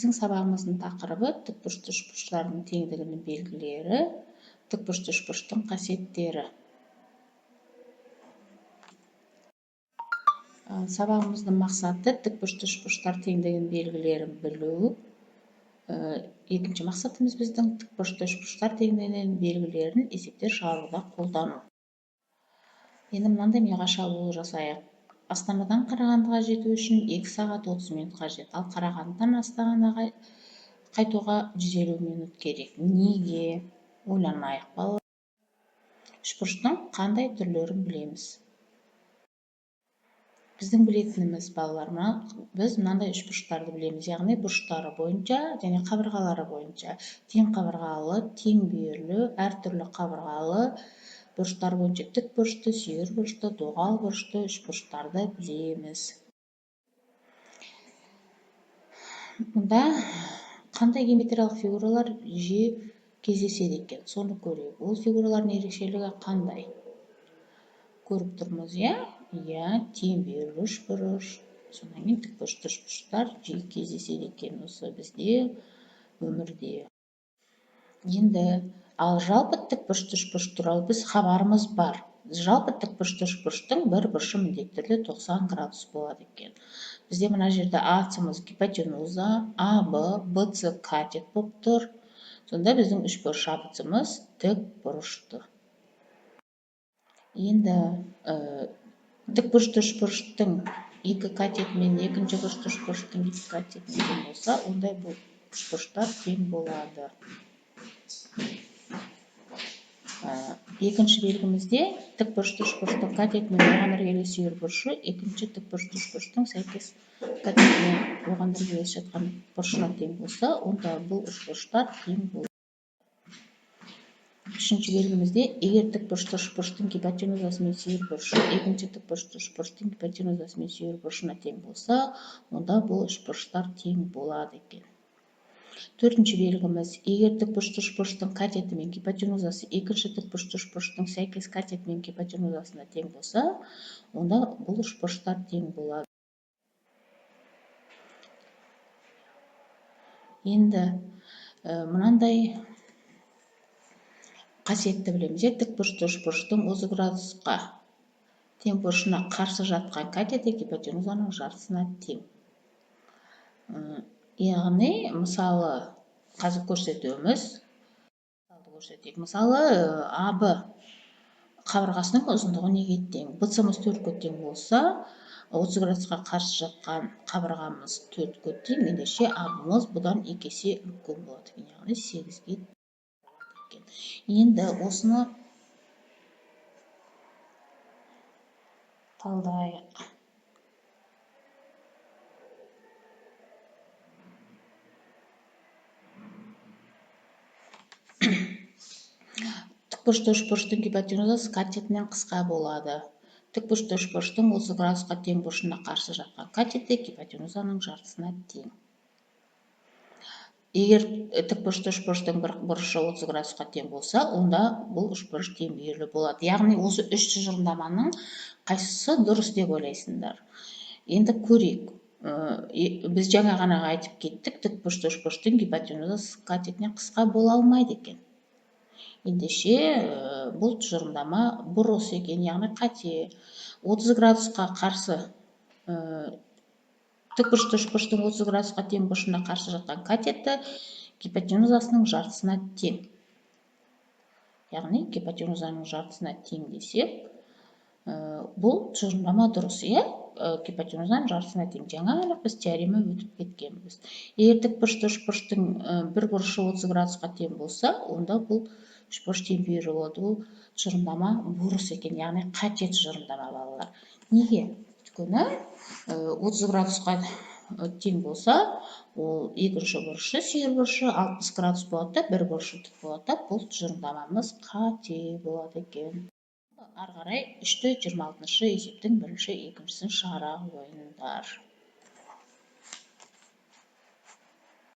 Біздің сабағымыздың тақырыбы тікбұрышты үшбұрыштардың теңдігінің белгілері, тікбұрышты үшбұрыштың қасиеттері. Сабағымыздың мақсаты тікбұрышты үшбұрыштар теңдігінің белгілерін білу. Екінші мақсатымыз біздің тікбұрышты үшбұрыштар теңдігінің белгілерін есептер шығаруда қолдану. Енді мынандай миға шабуыл жасайық. Астанадан Қарағандыға жету үшін 2 сағат 30 минут қажет, ал Қарағандыдан Астанаға қайтуға 150 минут керек. Неге? Ойланайық, балалар. Үшбұрыштың қандай түрлерін білеміз? Біздің білетініміз, балалар, біз мынандай үшбұрыштарды білеміз, яғни бұрыштары бойынша және қабырғалары бойынша тең қабырғалы, тең бүйірлі, әртүрлі қабырғалы бұрыштар бойынша тік бұрышты, сүйір бұрышты, доғал бұрышты үшбұрыштарды білеміз. Мұнда қандай геометриялық фигуралар жиі кездеседі екен, соны көрейік. Ол фигуралардың ерекшелігі қандай? Көріп тұрмыз, тең бүйірлі үшбұрыш, содан кейін тікбұрышты үшбұрыштар жиі кездеседі екен осы бізде өмірде. Енді ал жалпы тікбұрышты үшбұрыш туралы біз хабарымыз бар. Жалпы тікбұрышты үшбұрыштың бір бұрышы міндетті түрде 90 градус болады екен. Бізде мына жерде АСымыз гипотенуза, АБ, БС катет болып тұр. Сонда біздің үшбұрыш АБЦымыз тікбұрышты. Енді тікбұрышты үшбұрыштың екі катеті мен екінші бұрышты үшбұрыштың екі катетіне тең болса, ондай бұл үшбұрыштар тең болады. Екінші белгімізде тікбұрышты үшбұрыштың катеті мен оған іргелес сүйір бұрышы екінші тікбұрышты үшбұрыштың сәйкес катеті мен оған іргелес жатқан бұрышына тең болса, онда бұл үшбұрыштар тең болады. Үшінші белгімізде егер тікбұрышты үшбұрыштың гипотенузасы мен сүйір бұрышы екінші тікбұрышты үшбұрыштың гипотенузасы мен сүйір бұрышына тең болса, онда бұл үшбұрыштар тең болады екен. Төртінші белгіміз, егер тікбұрышты үшбұрыштың катеті мен гипотенузасы екінші тікбұрышты үшбұрыштың сәйкес катеті мен гипотенузасына тең болса, онда бұл үшбұрыштар тең болады. Енді мынандай қасиетті білеміз, тікбұрышты үшбұрыштың 30 градусқа тең бұрышына қарсы жатқан катеті гипотенузаның жартысына тең. Яғни, мысалы, қазір көрсетеміз. Мысалы, АБ қабырғасының ұзындығы неге тең? БЦымыз 4-ке тең болса, 30 градусқа қарсы жатқан қабырғамыз 4-ке тең, ендеше АБымыз бұдан 2 есе үлкен болады. Яғни 8-ге тең. Енді осыны талдайық. Тікбұрышты үшбұрыштың гипотенузасы катетінен қысқа болады. Тікбұрышты үшбұрыштың 30 градусқа тең бұрышына қарсы жатқан катеті гипотенузаның жартысына тең. Егер тікбұрышты үшбұрыштың бір бұрышы 30 градусқа тең болса, онда бұл үшбұрыш тең бүйірлі болады. Яғни осы үш тұжырымдаманың қайсысы дұрыс деп ойлайсыңдар? Енді көрейік. Біз жаңа ғана айтып кеттік, тікбұрышты үшбұрыштың гипотенузасы катетінен қысқа бола алмайды екен. Ендеше бұл тұжырымдама бұрыс екен, яғни қате. 30 градусқа қарсы тікбұрышты үшбұрыштың 30 градусқа тең бұрышына қарсы жатқан катеті гипотенузасының жартысына тең. Яғни гипотенузаның жартысына тең десек, бұл тұжырымдама дұрыс, гипотенузаның жартысына тең. Жаңа біз теорема өтіп кеткенбіз. Егер тікбұрышты үшбұрыштың бір бұрышы 30 градусқа тең болса, онда бұл үшбұрыш тең бүйірлі болады. Бұл тұжырымдама бұрыс екен, яғни қате тұжырымдама, балалар. Неге? Өйткені 30 градусқа тең болса, ол екінші бұрышы, сүйір бұрышы 60 градус болады, бір бұрышы тік болады, бұл тұжырымдамамыз қате болады екен. Ары қарай 3-26 есептің бірінші, екіншісін шығара қойыңдар.